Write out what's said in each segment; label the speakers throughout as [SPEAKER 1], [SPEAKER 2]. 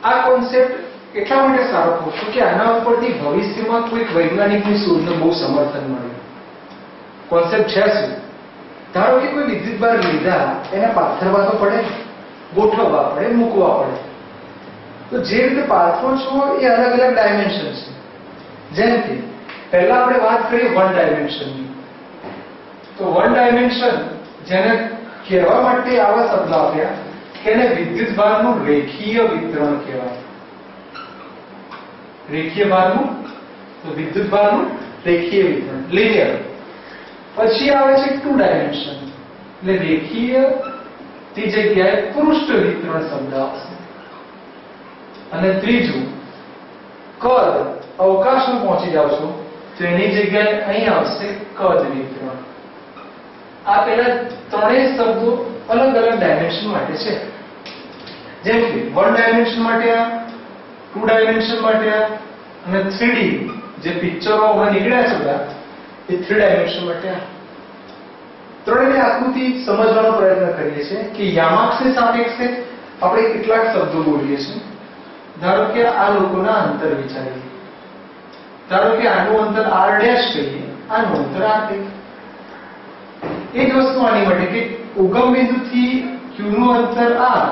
[SPEAKER 1] આ કોન્સેપ્ટ એટલા માટે સારો કહું છું કે આના ઉપરથી ભવિષ્યમાં કોઈક વૈજ્ઞાનિકની શોધનું બહુ સમર્થન મળે. કોન્સેપ્ટ છે શું? ધારો કે કોઈ વિદ્યુતભાર લીધા, એને પાથરવા તો પડે, ગોઠવવા પડે, મૂકવા પડે. તો જે રીતે પાથરો છો એ અલગ અલગ ડાયમેન્શન છે. જેમ કે પહેલા આપણે વાત કરીએ વન ડાયમેન્શનની. તો વન ડાયમેન્શન જેને કહેવા માટે આવા શબ્દ આપ્યા કે એને વિદ્યુતભારનું રેખીય વિતરણ કહેવાય. રેખીય ભારનું, તો વિદ્યુતભારનું રેખીય વિતરણ, લિનિયર. પછી આવે છે ટુ ડાયમેન્શન, એટલે રેખીય ની જગ્યાએ પૃષ્ઠ વિતરણ શબ્દ આવશે. અને ત્રીજું કદ, અવકાશમાં પહોંચી જાવ છો તો એની જગ્યાએ અહીં આવશે કદ વિતરણ. આ પેલા ત્રણેય શબ્દો અલગ અલગ ડાયમેન્શન માટે છે. જેમ કે વન ડાયમેન્શન માટે આ, ટુ ડાયમેન્શન માટે આ, અને 3D જે પિક્ચરો હવે નીકળ્યા છે બધા એ 3 ડાયમેન્શન માટે આ. ત્રણેયની આકૃતિ સમજવાનો પ્રયત્ન કરીએ છીએ કે યામાક્ષને સાપેક્ષે આપણે કેટલાક શબ્દો બોલીએ છીએ. ધારો કે આ લોકોના અંતર વિચારીએ. ધારો કે આનું અંતર r' કહીએ, આનું અંતર r કહીએ. એ જ વસ્તુ આની માટે કે ઉગમ બિંદુથી q નું અંતર r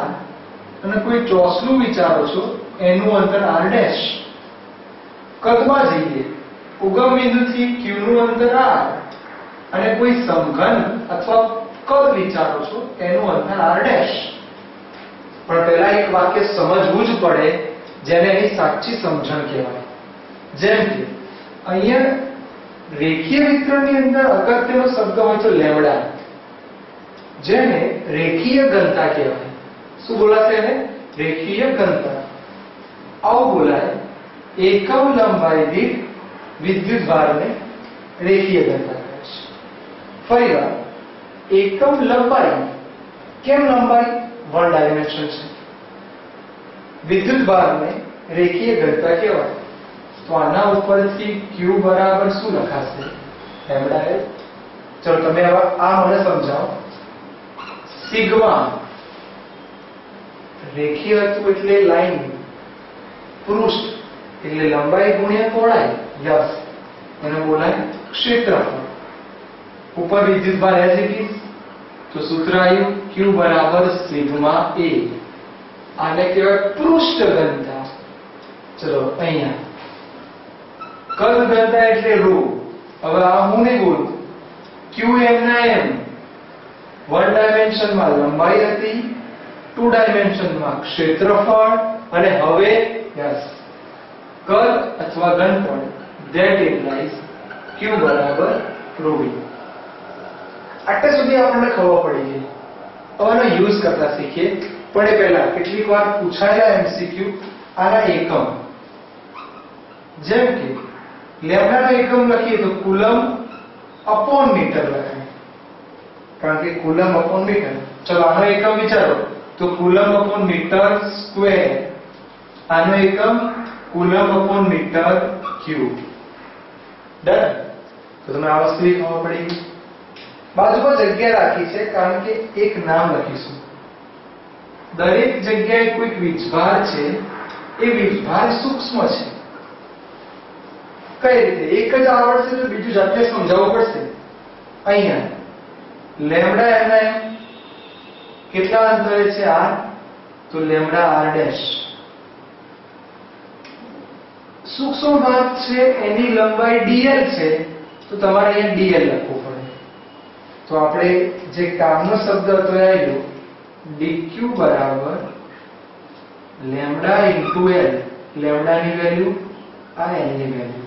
[SPEAKER 1] અને કોઈ ચોસલું વિચારો છો એનું અંતર r'. કદમાં જઈએ, ઉગમ બિંદુથી q નું અંતર r અને કોઈ સમઘન અથવા કદ વિચારો છો એનું અંતર r'. પણ પહેલા એક વાક્ય સમજવું જ પડે જેને એની સાચી સમજણ કહેવાય. જેમ કે અહીંયા રેખીય વિતરણની અંદર અગત્યનો શબ્દ હોય તો લેમ્ડા, જેને રેખીય ઘનતા કહેવાય. શું બોલાશે એને? રેખીય ઘનતા. આવું બોલાય એકમ લંબાઈ દીઠ વિદ્યુતભારને રેખીય ઘનતા કહે છે. ફરીવાર, એકમ લંબાઈ. કેમ લંબાઈ? વન ડાયમેન્શન છે. વિદ્યુતભારને રેખીય ઘનતા કહેવાય. તો આના ઉપરથી q બરાબર શું લખાશે? Lambda l. ચલો તમે હવે આ મને સમજાવો. સિગ્મા રેખીય હતું એટલે લાઈન, પૃષ્ઠ એટલે લંબાઈ ગુણ્યા પહોળાઈ, યસ, એને બોલાય ક્ષેત્રફળ. ઉપર વિદ્યુતભાર એઝ ઇટ ઇઝ, તો સૂત્ર આવ્યું q બરાબર સિગ્મા a. આને કહેવાય પૃષ્ઠ ઘનતા. ચલો અહીંયા કદ ઘનતા એટલે ρ. હવે આ હું નહીં બોલું, q m ના m. વન ડાયમેન્શનમાં લંબાઈ હતી, ટુ ડાયમેન્શનમાં ક્ષેત્રફળ, અને હવે યસ કદ અથવા ઘનફળ. ધેટ ઇમ્પ્લાઇઝ q બરાબર ρ. આટલે સુધી આપણને ખબર પડી ગઈ. હવે આનો યુઝ કરતા શીખીએ. પણ એ પહેલા કેટલીક વાર પૂછાયેલા MCQ આના એકમ. જેમ કે લેમ્ડા નો એકમ લખીએ તો કુલમ અપોન મીટર લખાય, કારણ કે કુલમ અપોન મીટર. ચલો આનો એકમ વિચારો તો કુલમ અપોન મીટર સ્ક્વેર. આનો એકમ coulomb upon meter cube. Done. તો તમને આ વસ્તુ ખબર પડી ગઈ. બાજુમાં જગ્યા રાખી છે કારણ કે એક નામ લખીશું. દરેક જગ્યાએ કોઈક વીજભાર છે, એ વીજભાર સૂક્ષ્મ છે. કઈ રીતે? એક જ આવડશે તો બીજું જાતે સમજાવવું પડશે. અહીંયા લેમ્ડા એના કેટલા અંતરે છે? r. તો લેમ્ડા r'. સૂક્ષ્મ ભાગ છે એની લંબાઈ dl છે, તો તમારે અહીંયા dl લખવું પડે. તો આપણે જે કામનો શબ્દ હતો એ આવ્યો dq બરાબર લેમ્ડા ઇન્ટુ l. લેમ્ડાની વેલ્યુ આ l ની વેલ્યુ.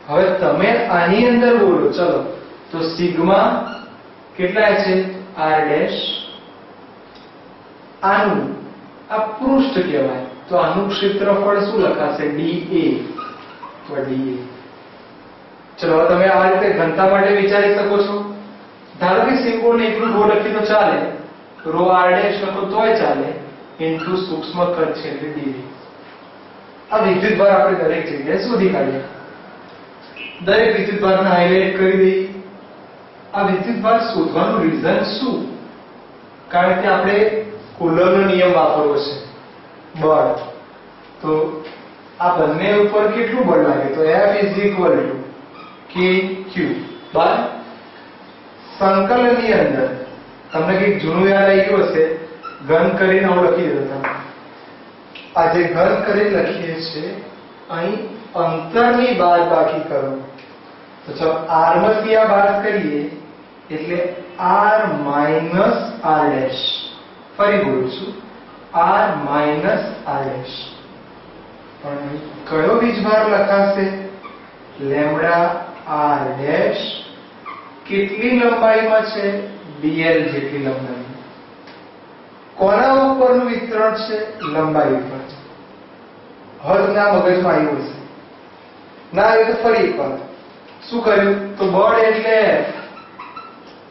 [SPEAKER 1] હવે તમે આની અંદર બોલો. ચલો તો સિગ્મા કેટલા છે? r'. આનું આ પૃષ્ઠ કહેવાય, તો આનું ક્ષેત્રફળ શું લખાશે? dA. તો dA. ચલો તમે આ રીતે ઘનતા માટે વિચારી શકો છો. ધારો કે સિમ્બોલ ને એકલું રો લખી તો ચાલે, રો r' લખો તોય ચાલે, ઇન્ટુ સૂક્ષ્મ કદ છે એટલે dV. આ વિદ્યુતભાર આપણે દરેક જગ્યાએ શોધી કાઢીએ. દરેક વિદ્યુતભારને હાઇલાઇટ કરી દઈએ. આ વિદ્યુતભાર શોધવાનું રીઝન શું? કારણ કે આપણે કુલમનો નિયમ વાપરવો છે. બળ. તો આ બંને ઉપર કેટલું બળ લાગે? તો F kq. બરાબર. સંકલનની અંદર તમને કંઈક જૂનું યાદ આવી ગયું હશે, ઘન કરીને આવું લખી દીધું તમે. આ જે ઘન કરીને લખીએ છીએ, અહીં અંતરની બાદબાકી કરો. તો ચાલો r માંથી આ બાદ કરીએ એટલે r માઈનસ r ડેશ. ફરી બોલું છું, r માઈનસ r ડેશ. પણ કયો વીજભાર લખાશે? Lambda r dash. કેટલી લંબાઈમાં છે? dl જેટલી લંબાઈ. કોના ઉપરનું વિતરણ છે? લંબાઈ ઉપર. હવે તમને આ મગજમાં આવ્યું હશે. ના આવ્યું તો ફરી એકવાર શું કર્યું? તો બળ એટલે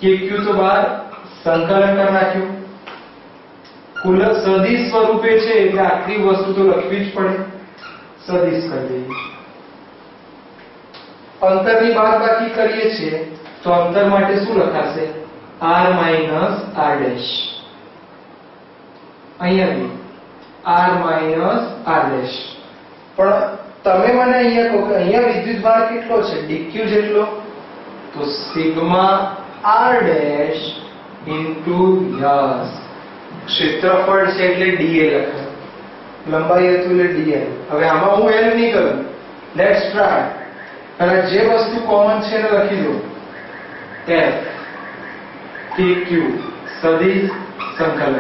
[SPEAKER 1] kq તો બહાર સંકલન કરી નાખ્યું. કુલ સદિશ સ્વરૂપે છે એટલે આટલી વસ્તુ તો લખવી જ પડે. સદિશ કરી દઈએ. અંતરની બાદબાકી કરીએ છીએ તો અંતર માટે શું લખાશે? r minus r dash. અહીંયા બી r માઈનસ r ડેશ. પણ તમે મને અહીંયા કહો કે અહીંયા વિદ્યુતભાર કેટલો છે? dq જેટલો. તો sigma r dash into yes. ક્ષેત્રફળ છે એટલે dl લખાય. લંબાઈ હતું એટલે dl. હવે આમાં હું l નહીં કરું. Let's try. અને જે વસ્તુ કોમન છે એને લખી દો. f kq સદિશ સંકલન.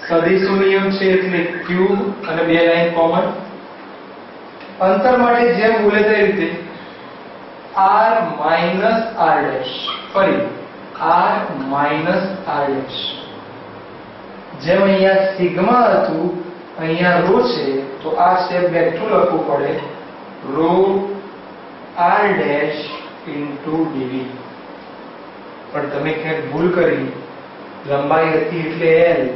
[SPEAKER 1] સદિશનો નિયમ છે એટલે q અને બે લાઈન કોમન. અંતર માટે જેમ બોલે તે રીતે r માઈનસ r ડેશ. ફરી r માઈનસ r ડેશ. જેમ અહીંયા સિગ્મા હતું, અહીંયા રો છે, તો આ સ્ટેપ બેક ટુ લખવું પડે. Rho r dash into dv. પણ તમે ક્યાંક ભૂલ કરી. લંબાઈ હતી એટલે l,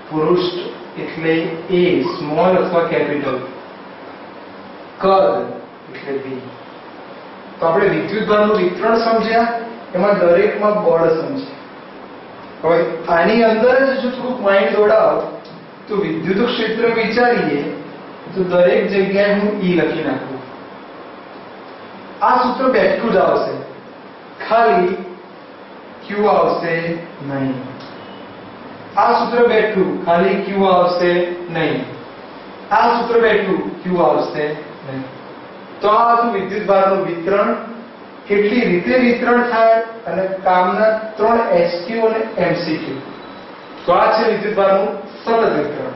[SPEAKER 1] પૃષ્ઠ એટલે a સ્મોલ અથવા કેપિટલ, કદ એટલે b. તો આપણે વિદ્યુતભારનું વિતરણ સમજ્યા, એમાં દરેકમાં બળ સમજ્યા. હવે આની અંદર જ જો થોડુંક માઇન્ડ દોડાવો તો વિદ્યુત ક્ષેત્ર વિચારીએ તો દરેક જગ્યાએ હું E લખી નાખું. આ સૂત્ર બેઠું જ આવશે, ખાલી Q આવશે નહીં. આ સૂત્ર બેઠું, ખાલી Q આવશે નહીં. આ સૂત્ર બેઠું, Q આવશે નહીં. તો આ હતું વિદ્યુતભારનું વિતરણ. કેટલી રીતે વિતરણ થાય અને કામના 3 SQ અને MCQ. તો આ છે વિદ્યુતભારનું સતત વિતરણ.